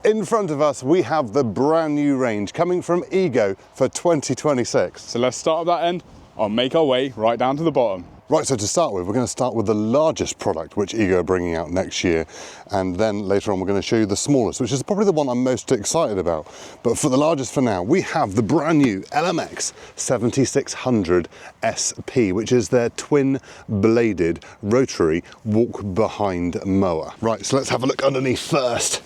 In front of us, we have the brand new range coming from Ego for 2026. So let's start at that end. I'll make our way right down to the bottom. Right, so to start with, we're going to start with the largest product which Ego are bringing out next year, and then later on we're going to show you the smallest, which is probably the one I'm most excited about. But for the largest for now, we have the brand new LMX 7600 SP, which is their twin-bladed rotary walk-behind mower. Right, so let's have a look underneath first,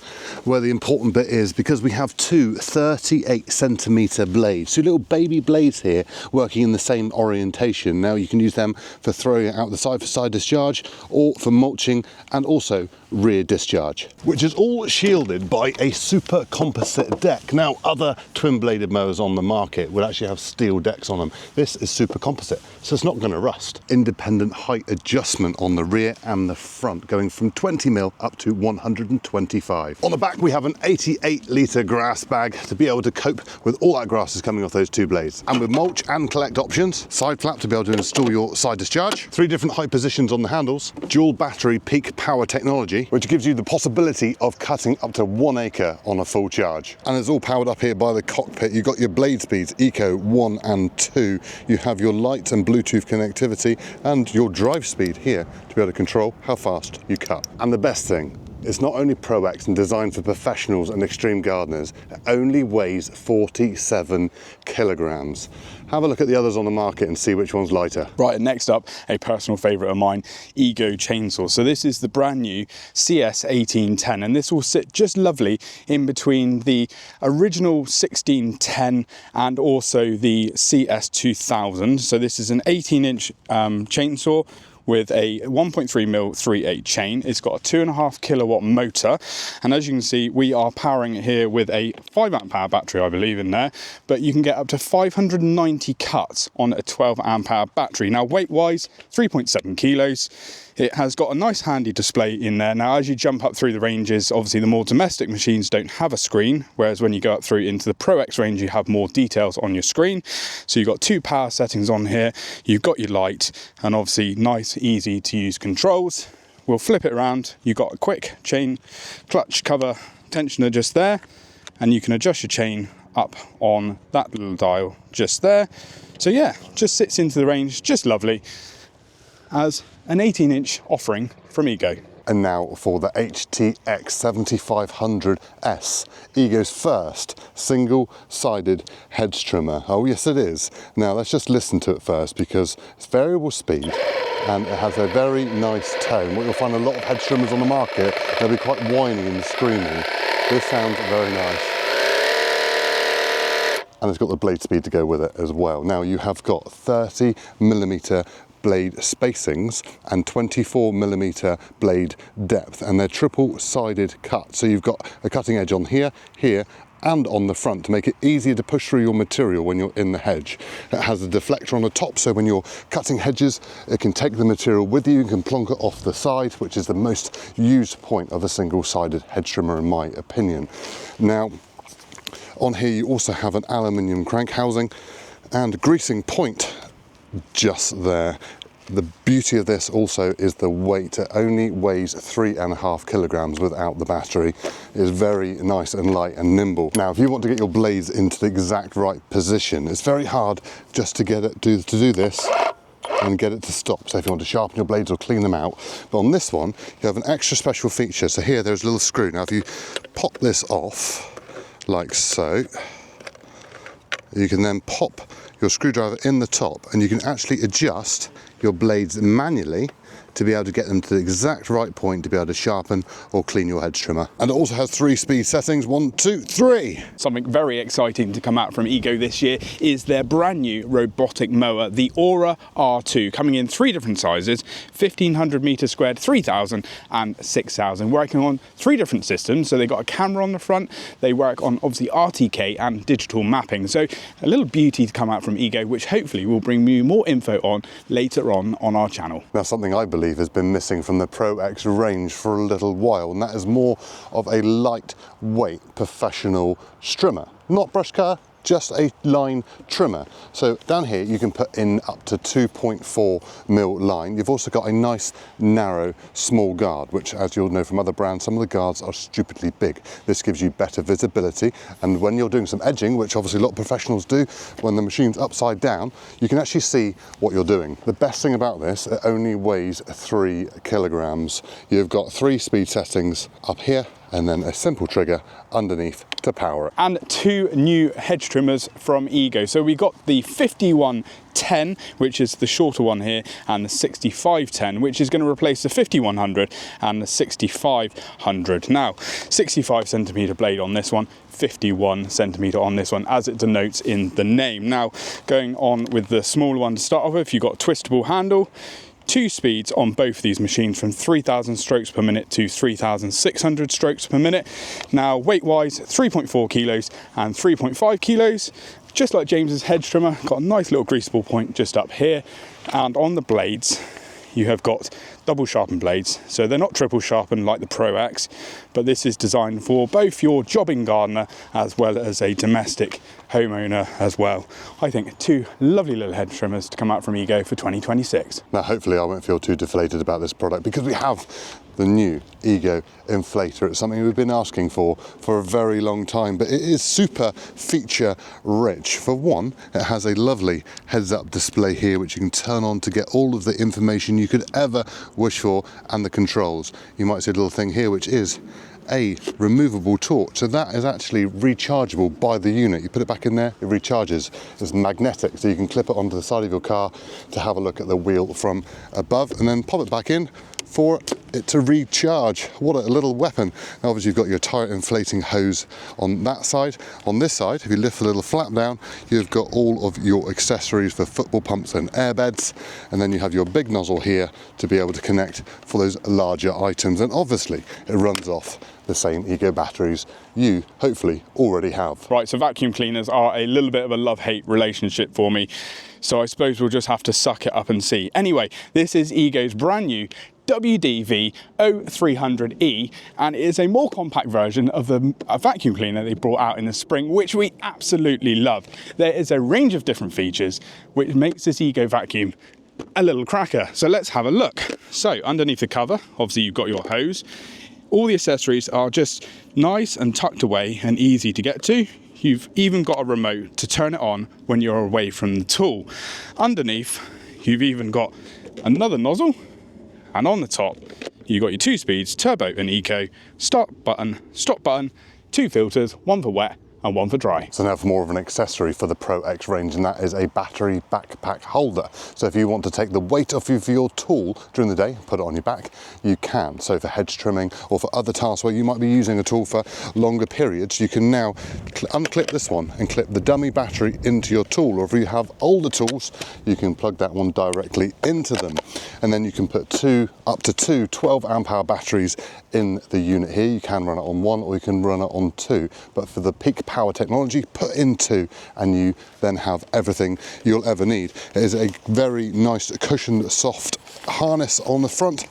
where the important bit is, because we have two 38cm blades, two little baby blades here working in the same orientation. Now you can use them for throwing it out the side for side discharge, or for mulching, and also rear discharge, which is all shielded by a super composite deck. Now, other twin-bladed mowers on the market will actually have steel decks on them. This is super composite, so it's not going to rust. Independent height adjustment on the rear and the front, going from 20mm up to 125. On the back, we have an 88-litre grass bag to be able to cope with all that grass is coming off those two blades. And with mulch and collect options, side flap to be able to install your side discharge, 3 different height positions on the handles, dual battery peak power technology, which gives you the possibility of cutting up to 1 acre on a full charge. And it's all powered up here by the cockpit. You've got your blade speeds, Eco 1 and 2. You have your light and Bluetooth connectivity and your drive speed here to be able to control how fast you cut. And the best thing, it's not only ProX and designed for professionals and extreme gardeners, it only weighs 47 kilograms. Have a look at the others on the market and see which one's lighter. Right, next up, a personal favourite of mine, Ego chainsaw. So this is the brand new CS1810, and this will sit just lovely in between the original 1610 and also the CS2000. So this is an 18-inch chainsaw with a 1.3mm 3/8 chain. It's got a 2.5 kilowatt motor, and as you can see, we are powering it here with a 5 amp hour battery, I believe, in there, but you can get up to 590 cuts on a 12 amp hour battery. Now, weight wise, 3.7 kilos. It has got a nice handy display in there. Now, as you jump up through the ranges, obviously the more domestic machines don't have a screen, whereas when you go up through into the ProX range, you have more details on your screen. So you've got 2 power settings on here, you've got your light, and obviously nice, easy to use controls. We'll flip it around. You've got a quick chain clutch cover tensioner just there, and you can adjust your chain up on that little dial just there. So yeah, just sits into the range, just lovely, as an 18-inch offering from Ego. And now for the HTX 7500S, Ego's first single-sided hedge trimmer. Oh yes it is. Now let's just listen to it first, because it's variable speed and it has a very nice tone. What you'll find a lot of hedge trimmers on the market, they'll be quite whiny and screamy. This sounds very nice. And it's got the blade speed to go with it as well. Now you have got 30mm blade spacings and 24mm blade depth, and they're triple-sided cut. So you've got a cutting edge on here, here, and on the front to make it easier to push through your material when you're in the hedge. It has a deflector on the top, so when you're cutting hedges, it can take the material with you. You can plonk it off the side, which is the most used point of a single-sided hedge trimmer in my opinion. Now, on here you also have an aluminium crank housing and greasing point just there. The beauty of this also is the weight. It only weighs 3.5 kilograms without the battery. It is very nice and light and nimble. Now, if you want to get your blades into the exact right position, it's very hard just to get it to do this and get it to stop. So if you want to sharpen your blades or clean them out. But on this one, you have an extra special feature. So here, there's a little screw. Now, if you pop this off, like so, you can then pop your screwdriver in the top, and you can actually adjust your blades manually to be able to get them to the exact right point to be able to sharpen or clean your hedge trimmer. And it also has 3 speed settings, 1, 2, 3. Something very exciting to come out from Ego this year is their brand new robotic mower, the Aura R2, coming in 3 different sizes, 1500 meters squared, 3000 and 6000, working on 3 different systems. So they've got a camera on the front, they work on obviously RTK and digital mapping. So a little beauty to come out from Ego, which hopefully will bring you more info on later on our channel. Now, something I believe has been missing from the ProX range for a little while, and that is more of a lightweight professional strimmer. Not brush cutter, just a line trimmer. So down here you can put in up to 2.4mm line. You've also got a nice narrow small guard, which, as you'll know from other brands, some of the guards are stupidly big. This gives you better visibility, and when you're doing some edging, which obviously a lot of professionals do, when the machine's upside down, you can actually see what you're doing. The best thing about this, it only weighs 3 kilograms. You've got 3 speed settings up here, and then a simple trigger underneath to power it. And 2 new hedge trimmers from Ego. So we got the 5110, which is the shorter one here, and the 6510, which is going to replace the 5100 and the 6500. Now, 65cm blade on this one, 51cm on this one, as it denotes in the name. Now, going on with the smaller one to start off with, you've got a twistable handle. 2 speeds on both of these machines, from 3,000 strokes per minute to 3,600 strokes per minute. Now, weight-wise, 3.4 kilos and 3.5 kilos. Just like James's hedge trimmer, got a nice little greasable point just up here. And on the blades, you have got double sharpened blades. So they're not triple sharpened like the ProX, but this is designed for both your jobbing gardener as well as a domestic homeowner as well. I think 2 lovely little hedge trimmers to come out from Ego for 2026. Now, hopefully I won't feel too deflated about this product, because we have the new Ego Inflator. It's something we've been asking for a very long time, but it is super feature rich. For one, it has a lovely heads-up display here, which you can turn on to get all of the information you could ever wish for, and the controls. You might see a little thing here, which is a removable torch. So that is actually rechargeable by the unit. You put it back in there, it recharges. It's magnetic, so you can clip it onto the side of your car to have a look at the wheel from above, and then pop it back in for it to recharge. What a little weapon. Now, obviously you've got your tyre inflating hose on that side. On this side, if you lift the little flap down, you've got all of your accessories for football pumps and airbeds, and then you have your big nozzle here to be able to connect for those larger items. And obviously it runs off the same Ego batteries you hopefully already have. Right, so vacuum cleaners are a little bit of a love-hate relationship for me, so I suppose we'll just have to suck it up and see. Anyway, this is Ego's brand new WDV0300E, and it is a more compact version of the vacuum cleaner they brought out in the spring, which we absolutely love. There is a range of different features which makes this Ego vacuum a little cracker. So let's have a look. So underneath the cover, obviously you've got your hose. All the accessories are just nice and tucked away and easy to get to. You've even got a remote to turn it on when you're away from the tool. Underneath, you've even got another nozzle, and on the top, you've got your 2 speeds, turbo and eco, start button, stop button, 2 filters, 1 for wet and 1 for dry. So now for more of an accessory for the ProX range, and that is a battery backpack holder. So if you want to take the weight off of your tool during the day, put it on your back, you can. So for hedge trimming or for other tasks where you might be using a tool for longer periods, you can now unclip this one and clip the dummy battery into your tool. Or if you have older tools, you can plug that one directly into them. And then you can put up to two 12 amp hour batteries in the unit here. You can run it on 1 or you can run it on 2. But for the peak power technology, put in 2, and you then have everything you'll ever need. It is a very nice cushioned soft harness on the front,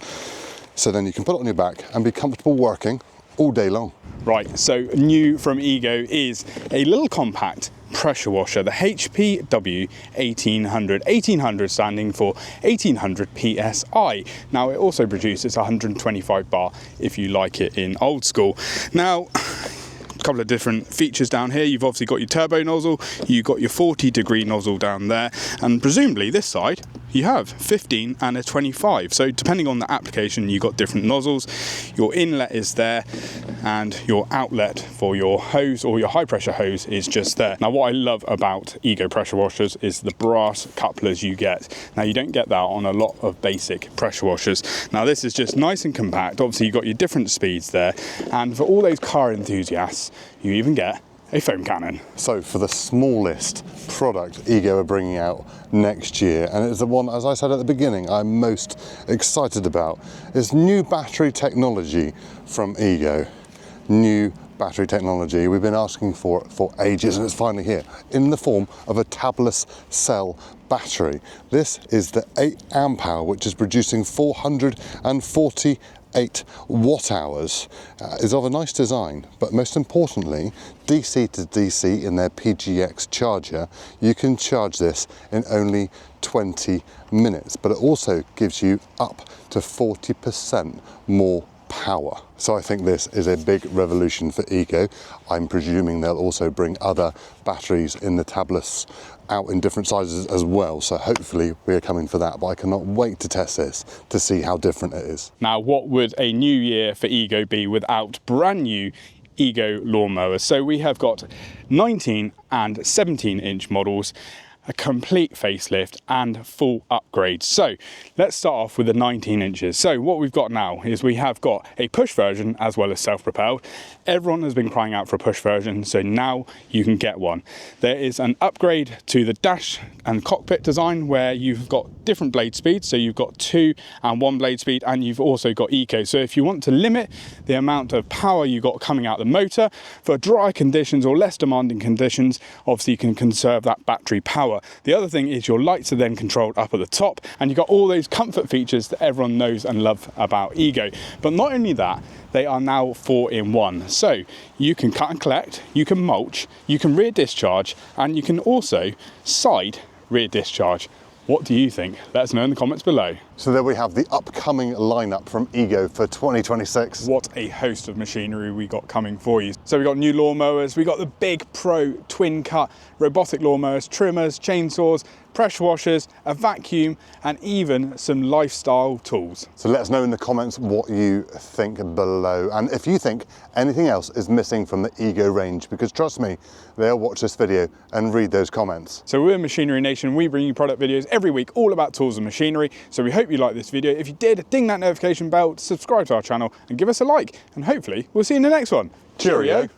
so then you can put it on your back and be comfortable working all day long. Right, so new from Ego is a little compact pressure washer, the HPW 1800. 1800 standing for 1800 PSI. Now it also produces 125 bar if you like it in old school. Now, a couple of different features down here. You've obviously got your turbo nozzle, you've got your 40-degree nozzle down there, and presumably this side you have 15 and a 25. So depending on the application, you've got different nozzles. Your inlet is there, and your outlet for your hose or your high pressure hose is just there. Now what I love about Ego pressure washers is the brass couplers you get. Now you don't get that on a lot of basic pressure washers. Now this is just nice and compact. Obviously you've got your different speeds there, and for all those car enthusiasts, you even get a foam cannon. So for the smallest product Ego are bringing out next year, and it's the one, as I said at the beginning, I'm most excited about, is new battery technology from Ego. New battery technology we've been asking for ages, and it's finally here in the form of a tabless cell battery. This is the 8 amp hour, which is producing 440 8 watt hours is of a nice design, but most importantly, DC to DC in their PGX charger, you can charge this in only 20 minutes, but it also gives you up to 40% more power. So I think this is a big revolution for Ego. I'm presuming they'll also bring other batteries in the tablets out in different sizes as well, so hopefully we are coming for that, but I cannot wait to test this to see how different it is. Now, what would a new year for Ego be without brand new Ego lawnmowers? So we have got 19 and 17-inch models, a complete facelift and full upgrade. So let's start off with the 19 inches. So what we've got now is we have got a push version as well as self-propelled. Everyone has been crying out for a push version, so now you can get one. There is an upgrade to the dash and cockpit design where you've got different blade speeds. So you've got 2 and 1 blade speed, and you've also got eco. So if you want to limit the amount of power you got coming out the motor for dry conditions or less demanding conditions, obviously you can conserve that battery power. The other thing is your lights are then controlled up at the top, and you've got all those comfort features that everyone knows and loves about Ego. But not only that, they are now 4-in-1. So you can cut and collect, you can mulch, you can rear discharge, and you can also side rear discharge. What do you think? Let us know in the comments below. So there we have the upcoming lineup from Ego for 2026. What a host of machinery we got coming for you. So we got new lawnmowers, we got the big Pro twin cut robotic lawnmowers, trimmers, chainsaws, pressure washers, a vacuum, and even some lifestyle tools. So let us know in the comments what you think below, and if you think anything else is missing from the Ego range, because trust me, they'll watch this video and read those comments. So we're Machinery Nation. We bring you product videos every week all about tools and machinery. So we hope you like this video. If you did, ding that notification bell, subscribe to our channel and give us a like, and hopefully we'll see you in the next one. Cheerio.